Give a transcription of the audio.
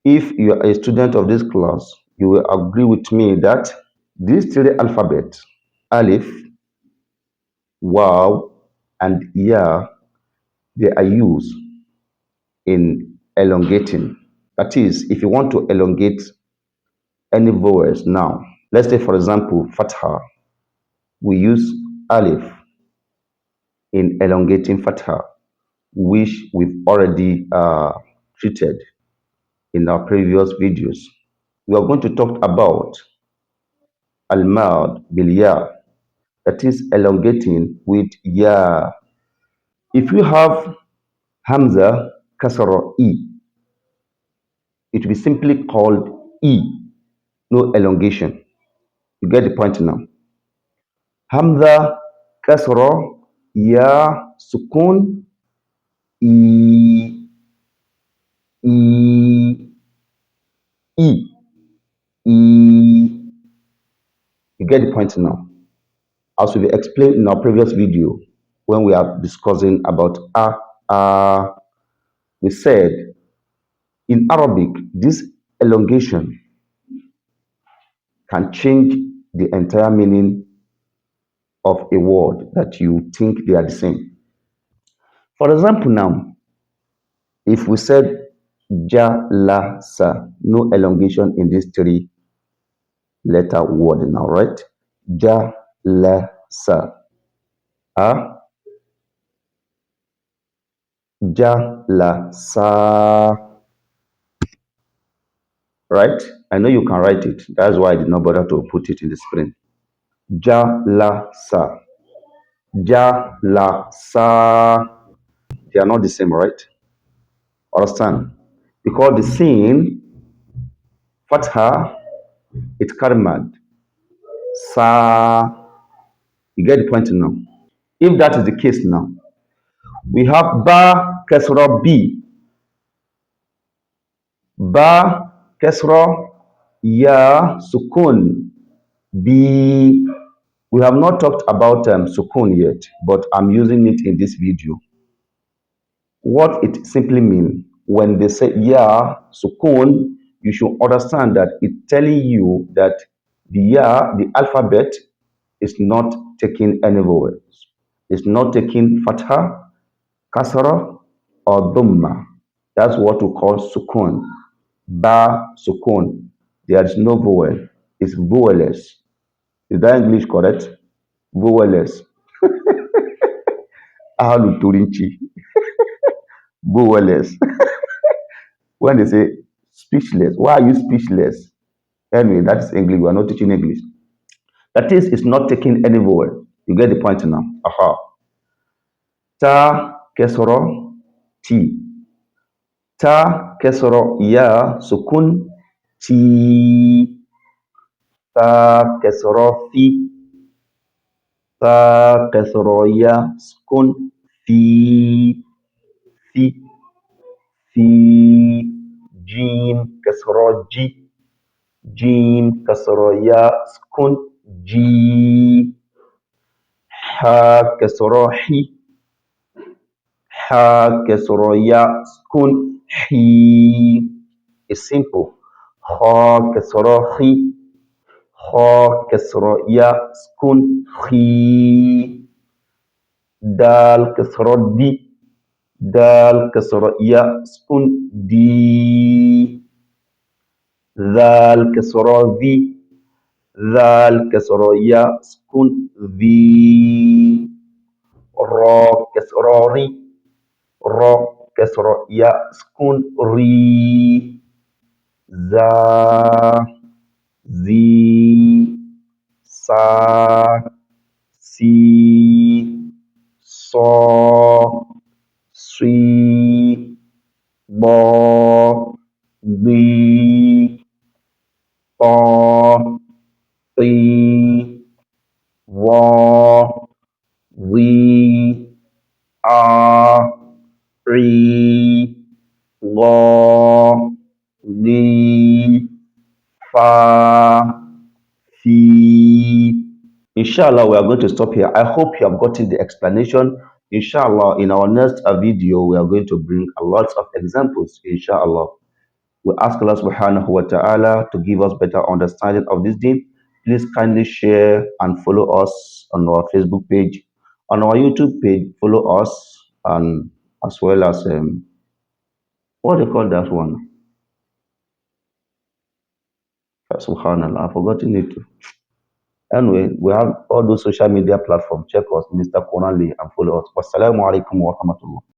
If you are a student of this class, you will agree with me that these three alphabets, Alif, Waw, and Ya, they are used in elongating. That is, if you want to elongate any vowels now, let's say for example, Fatha, we use Alif in elongating Fatha, which we've already treated in our previous videos. We are going to talk about Al-Maadd bil Ya, that is elongating with Ya. If you have Hamza Kasra E, it will be simply called E, no elongation. You get the point now. Hamza Kasra Ya Sukun E, E, E, E. You get the point now. As we explained in our previous video, when we are discussing about we said in Arabic, this elongation can change the entire meaning of a word that you think they are the same. For example, now, if we said Jalasa, no elongation in this three letter word now, right? Jalasa. Ah, Jalasa. Right? I know you can write it. That's why I did not bother to put it in the screen. Jalasa. Jalasa. They are not the same, right? Understand? Because the sin, fatha, it's paramont. Sa. You get the point now. If that is the case now, we have ba kesra b, ba kesra ya sukun b. We have not talked about sukun yet, but I'm using it in this video. What it simply means when they say ya sukun, you should understand that it's telling you that the ya, the alphabet, is not taking any vowels. It's not taking fatha, kasra, or dhamma. That's what we call sukun. Ba sukun. There is no vowel. It's vowelless. Is that English correct? Vowelless. Ahalu turinchi. Vowelless. When they say speechless, why are you speechless? Anyway, that is English. We are not teaching English. That is, it's not taking any vowel. You get the point now. Aha. Ta kesoro T. Ta kesoro ya sukun T. Ta kesoro fi. Ta kesoro ya sukun fi. Fi. Fi. Jim kesoro G. Jim kesoro ya sukun G. Ha kesoro hi. Ha kesoro ya sukun hi. It's simple. Ha kesoro hi. Ha kesoro ya sukun hi. Dal kesoro di. Dal kesoro ya sukun di. Dal kesoro di. Dal kesoro ya sukun vi. Ra kesoro ri. Ra kesro ya sukun ri. Za zi sa si so si bo di to ti wo wi a ri lo li fa fi. Inshallah, we are going to stop here. I hope you have gotten the explanation. Inshallah, in our next video, we are going to bring a lot of examples. Inshallah. We ask Allah subhanahu wa ta'ala to give us better understanding of this deen. Please kindly share and follow us on our Facebook page, on our YouTube page, follow us, and as well as what do you call that one? Subhanallah, I've forgotten it. Anyway, we have all those social media platforms. Check us, Mr. Quran Lee, and follow us. Wassalamu alaikum wa rahmatullah.